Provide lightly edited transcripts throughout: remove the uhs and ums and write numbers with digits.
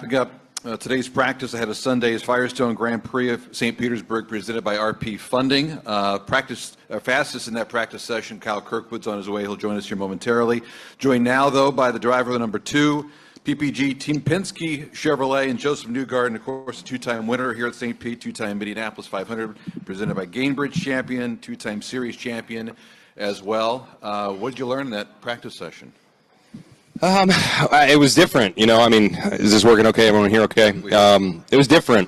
wrapping up today's practice ahead of Sunday's Firestone Grand Prix of St. Petersburg, presented by RP Funding. Fastest in that practice session, Kyle Kirkwood's on his way. He'll join us here momentarily. Joined now, though, by the driver of the number 2, PPG Team Penske Chevrolet, and Josef Newgarden, of course, a two-time winner here at St. Pete, two-time Indianapolis 500, presented by Gainbridge champion, two-time series champion as well. What did you learn in that practice session? It was different, I mean, is this working okay? Everyone here okay? It was different.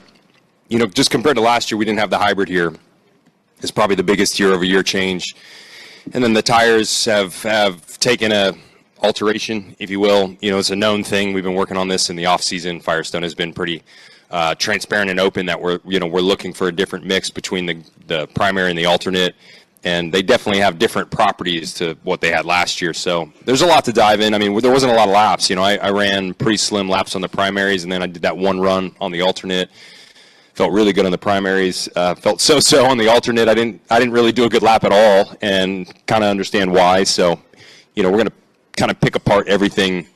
Just compared to last year, we didn't have the hybrid here. It's probably the biggest year-over-year change. And then the tires have taken a alteration, if you will. It's a known thing. We've been working on this in the off-season. Firestone has been pretty transparent and open that we're looking for a different mix between the primary and the alternate. And they definitely have different properties to what they had last year. So there's a lot to dive in. I mean, there wasn't a lot of laps. I ran pretty slim laps on the primaries, and then I did that one run on the alternate. Felt really good on the primaries. Felt so-so on the alternate. I didn't really do a good lap at all, and kind of understand why. So, we're going to kind of pick apart everything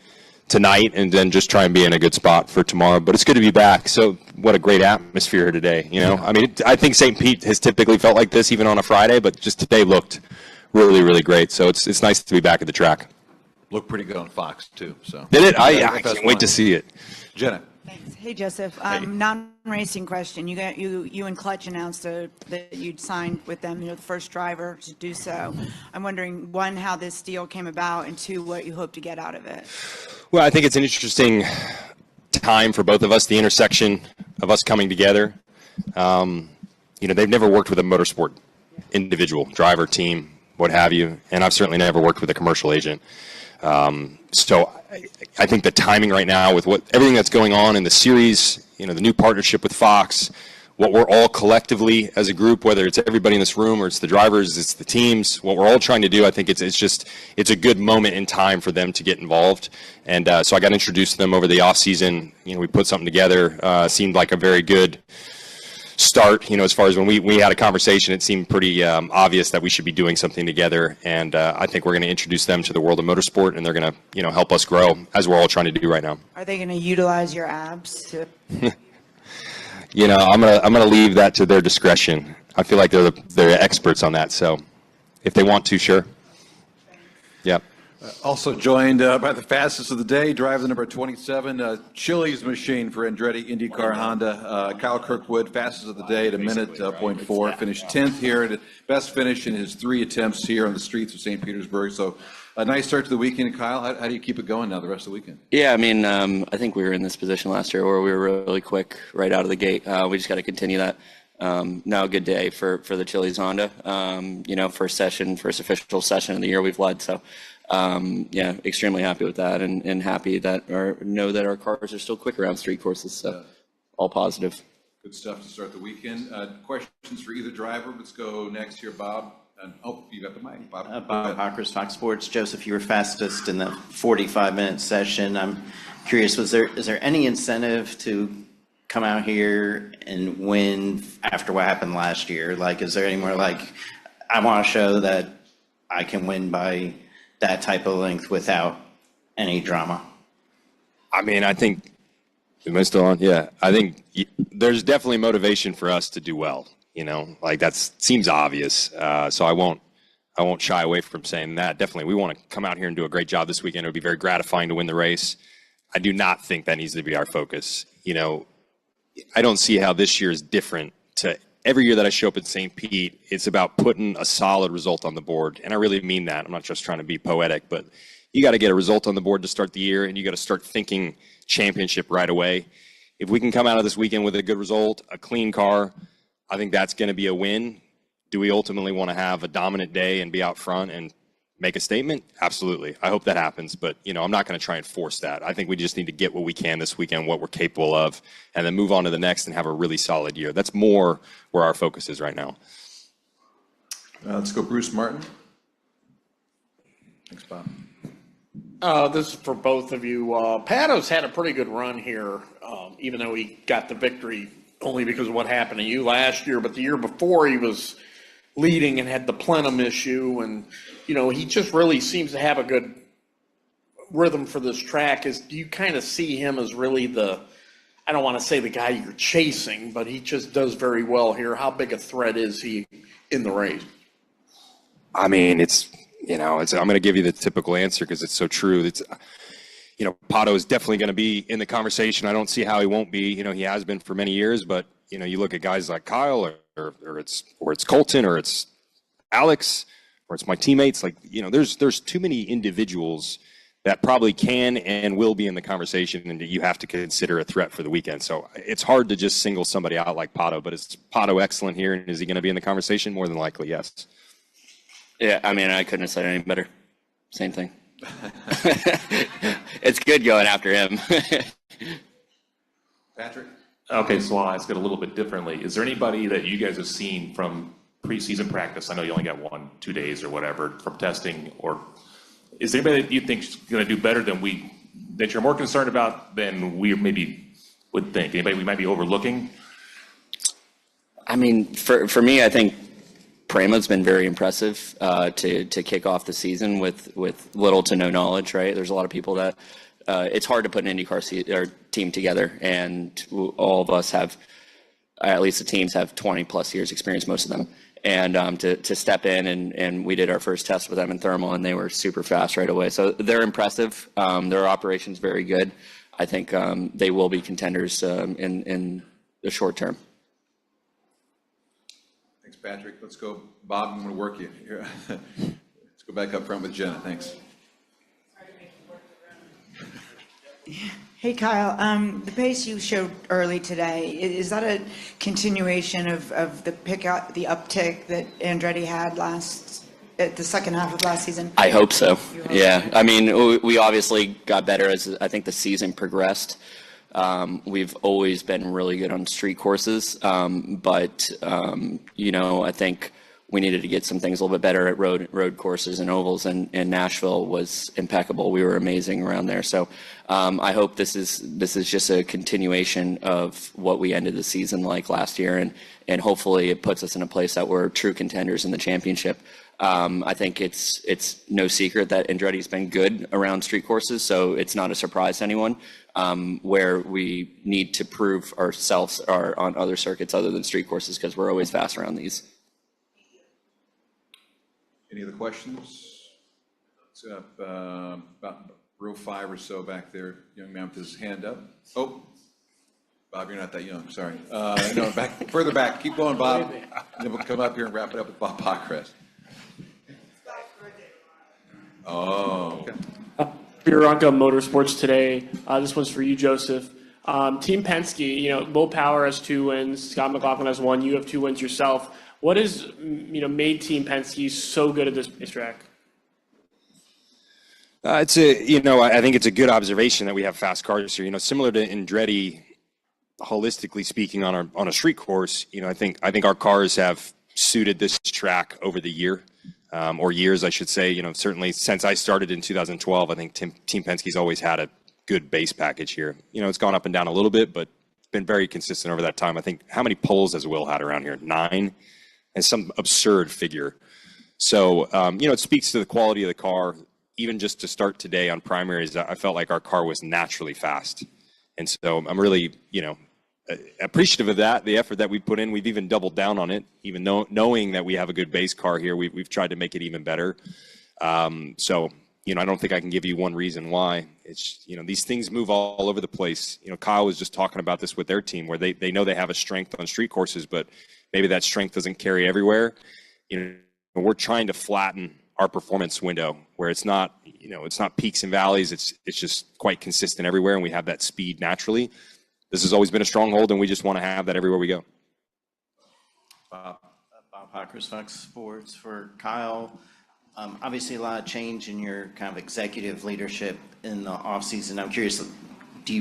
tonight and then just try and be in a good spot for tomorrow. But it's good to be back. So what a great atmosphere here today. I mean, I think St. Pete has typically felt like this even on a Friday, but just today looked really, really great. So it's nice to be back at the track. Looked pretty good on Fox too. So did it? I can't wait to see it. Jenna. Thanks. Hey, Joseph. Hey. Non-racing question. You and Clutch announced that you'd signed with them. The first driver to do so. I'm wondering, one, how this deal came about, and two, what you hope to get out of it. Well, I think it's an interesting time for both of us. The intersection of us coming together. They've never worked with a motorsport individual, driver, team, what have you, and I've certainly never worked with a commercial agent. So I think the timing right now with everything that's going on in the series, the new partnership with Fox, what we're all collectively as a group, whether it's everybody in this room or it's the drivers, it's the teams, what we're all trying to do, I think it's a good moment in time for them to get involved. And so I got introduced to them over the off season. We put something together. Seemed like a very good start, as far as when we had a conversation, it seemed pretty obvious that we should be doing something together. And I think we're going to introduce them to the world of motorsport, and they're going to, help us grow as we're all trying to do right now. Are they going to utilize your abs to? I'm gonna leave that to their discretion. I feel like they're experts on that. So if they want to, sure. Yeah. Also joined by the fastest of the day, driver number 27, Chili's machine for Andretti IndyCar Honda. Kyle Kirkwood, fastest of the day at a minute, 0.4, finished 10th here. Best finish in his 3 attempts here on the streets of St. Petersburg. So a nice start to the weekend, Kyle. How do you keep it going now the rest of the weekend? Yeah, I mean, I think we were in this position last year where we were really quick right out of the gate. We just got to continue that. Now a good day for the Chili's Honda. First official session of the year we've led. So, extremely happy with that, and happy that know that our cars are still quick around street courses. So, all positive. Good stuff to start the weekend. Questions for either driver. Let's go next here, Bob. You got the mic, Bob. Bob Hawkers, Fox Sports. Joseph, you were fastest in the 45-minute session. I'm curious, is there any incentive to come out here and win after what happened last year? Like, is there any more I want to show that I can win by that type of length without any drama? I mean, I think, am I still on? Yeah. I think there's definitely motivation for us to do well. That seems obvious. So I won't shy away from saying that. Definitely, we want to come out here and do a great job this weekend. It would be very gratifying to win the race. I do not think that needs to be our focus. I don't see how this year is different to every year that I show up at St. Pete. It's about putting a solid result on the board. And I really mean that. I'm not just trying to be poetic, but you got to get a result on the board to start the year, and you got to start thinking championship right away. If we can come out of this weekend with a good result, a clean car, I think that's going to be a win. Do we ultimately want to have a dominant day and be out front and make a statement? Absolutely. I hope that happens, but I'm not going to try and force that. I think we just need to get what we can this weekend, what we're capable of, and then move on to the next and have a really solid year. That's more where our focus is right now. Let's go Bruce Martin. Thanks, Bob. This is for both of you. Palou's had a pretty good run here, even though he got the victory only because of what happened to you last year. But the year before, he was leading and had the plenum issue, and he just really seems to have a good rhythm for this track. Do you kind of see him as really the I don't want to say the guy you're chasing, but he just does very well here. How big a threat is he in the race? I mean, I'm going to give you the typical answer because it's so true. Pato is definitely going to be in the conversation. I don't see how he won't be. He has been for many years, but you look at guys like Kyle or it's Colton or it's Alex or it's my teammates. There's too many individuals that probably can and will be in the conversation, and you have to consider a threat for the weekend. So it's hard to just single somebody out like Pato, but is Pato excellent here, and is he going to be in the conversation? More than likely, yes. Yeah, I mean, I couldn't have said it any better. Same thing. It's good going after him. Patrick? Okay, so I'll ask it a little bit differently. Is there anybody that you guys have seen from preseason practice? I know you only got 1-2 days or whatever from testing, or is there anybody that you think is going to do better that you're more concerned about than we maybe would think? Anybody we might be overlooking? I mean, for me, I think Prema's been very impressive to kick off the season with little to no knowledge, right? There's a lot of people that it's hard to put an IndyCar team together, and all of us have, at least the teams have 20 plus years experience, most of them. And to step in and we did our first test with them in thermal, and they were super fast right away. So they're impressive. Their operation's very good. I think they will be contenders in the short term. Thanks, Patrick. Let's go. Bob, I'm going to work you here. Let's go back up front with Jenna. Thanks. Hey, Kyle, the pace you showed early today, is that a continuation of the uptick that Andretti had at the second half of last season? I hope so. Yeah. I mean, we obviously got better as I think the season progressed. We've always been really good on street courses, but I think we needed to get some things a little bit better at road courses and ovals, and Nashville was impeccable. We were amazing around there. So I hope this is just a continuation of what we ended the season like last year, and hopefully it puts us in a place that we're true contenders in the championship. I think it's no secret that Andretti's been good around street courses, so it's not a surprise to anyone. Where we need to prove ourselves are on other circuits other than street courses, because we're always fast around these. Any other questions? It's about row 5 or so back there. Young man with his hand up. Oh, Bob, you're not that young. Sorry. No, further back. Keep going, Bob. And then we'll come up here and wrap it up with Bob Pockrest. Oh, okay. Bianca Motorsports today. This one's for you, Joseph. Team Penske, Will Power has 2 wins. Scott McLaughlin has 1. You have 2 wins yourself. What has made Team Penske so good at this racetrack? I think it's a good observation that we have fast cars here. Similar to Andretti, holistically speaking, on a street course, I think our cars have suited this track over the year, or years, I should say. Certainly since I started in 2012, I think Team Penske's always had a good base package here. It's gone up and down a little bit, but been very consistent over that time. I think, how many poles has Will had around here? 9, and some absurd figure. So, it speaks to the quality of the car. Even just to start today on primaries, I felt like our car was naturally fast. And so I'm really, appreciative of that, the effort that we put in. We've even doubled down on it, even knowing that we have a good base car here. We've tried to make it even better. So, I don't think I can give you one reason why. It's, these things move all over the place. Kyle was just talking about this with their team, where they know they have a strength on street courses, but maybe that strength doesn't carry everywhere. We're trying to flatten our performance window where it's not peaks and valleys. It's just quite consistent everywhere, and we have that speed naturally. This has always been a stronghold, and we just want to have that everywhere we go. Bob Pockrest, Fox Sports. For Kyle, obviously a lot of change in your kind of executive leadership in the offseason. I'm curious, do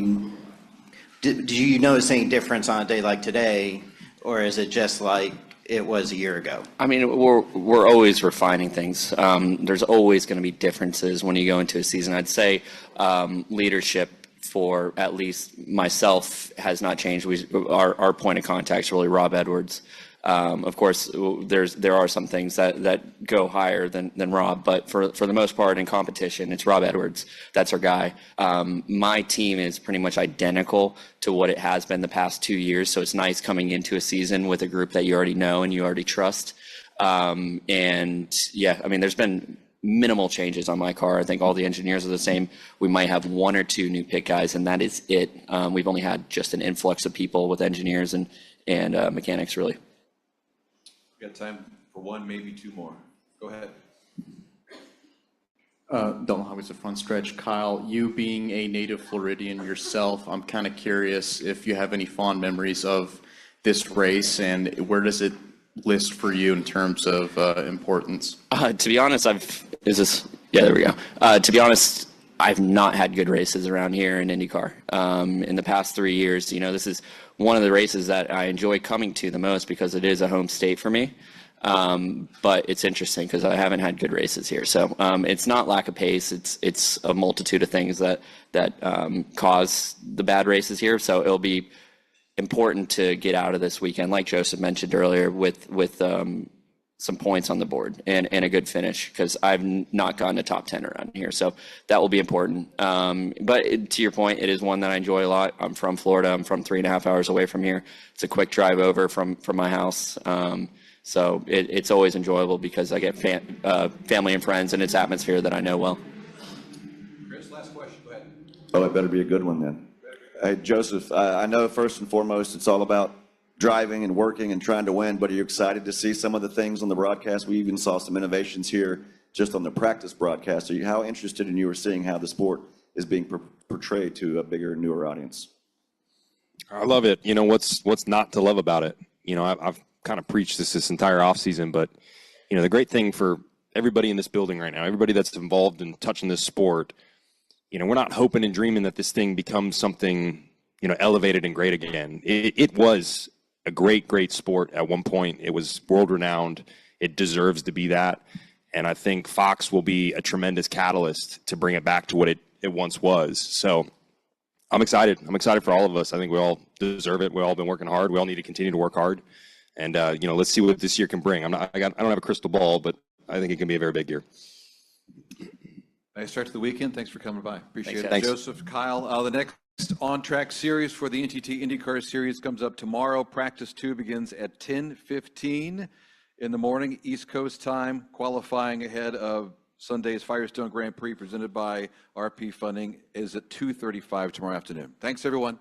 you notice any difference on a day like today, or is it just like it was a year ago? I mean, we're always refining things. There's always going to be differences when you go into a season. I'd say leadership for at least myself has not changed. Our point of contact is really Rob Edwards. Of course, there are some things that go higher than Rob, but for the most part in competition, it's Rob Edwards. That's our guy. My team is pretty much identical to what it has been the past 2 years, so it's nice coming into a season with a group that you already know and you already trust. And yeah, I mean, there's been minimal changes on my car. I think all the engineers are the same. We might have 1 or 2 new pit guys, and that is it. We've only had just an influx of people with engineers and mechanics, really. We got time for 1, maybe 2 more. Go ahead. Don't know how it's a front stretch. Kyle, you being a native Floridian yourself, I'm kind of curious if you have any fond memories of this race, and where does it list for you in terms of importance? To be honest, there we go. To be honest, I've not had good races around here in IndyCar. In the past 3 years, this is one of the races that I enjoy coming to the most because it is a home state for me. But it's interesting because I haven't had good races here. So it's not lack of pace. It's a multitude of things that cause the bad races here. So it'll be important to get out of this weekend, like Joseph mentioned earlier, with some points on the board and a good finish, because I've not gotten a top 10 around here. So that will be important. But to your point, it is one that I enjoy a lot. I'm from Florida. I'm from 3.5 hours away from here. It's a quick drive over from my house. So it's always enjoyable because I get family and friends, and it's atmosphere that I know well. Chris, last question. Go ahead. Oh, it better be a good one then. Hey, Joseph, I know first and foremost it's all about driving and working and trying to win, but are you excited to see some of the things on the broadcast? We even saw some innovations here just on the practice broadcast. How interested in you were seeing how the sport is being portrayed to a bigger, newer audience? I love it. What's not to love about it? I've kind of preached this entire offseason, but the great thing for everybody in this building right now, everybody that's involved in touching this sport, we're not hoping and dreaming that this thing becomes something, elevated and great again. It was a great sport at one point. It was world renowned. It deserves to be that. And I think Fox will be a tremendous catalyst to bring it back to what it once was. So I'm excited. I'm excited for all of us. I think we all deserve it. We've all been working hard. We all need to continue to work hard. And, let's see what this year can bring. I don't have a crystal ball, but I think it can be a very big year. Nice start to the weekend. Thanks for coming by. Appreciate it. Thanks. Joseph, Kyle. The next on-track series for the NTT INDYCAR Series comes up tomorrow. Practice 2 begins at 10:15 in the morning, East Coast time, qualifying ahead of Sunday's Firestone Grand Prix presented by RP Funding is at 2:35 tomorrow afternoon. Thanks, everyone.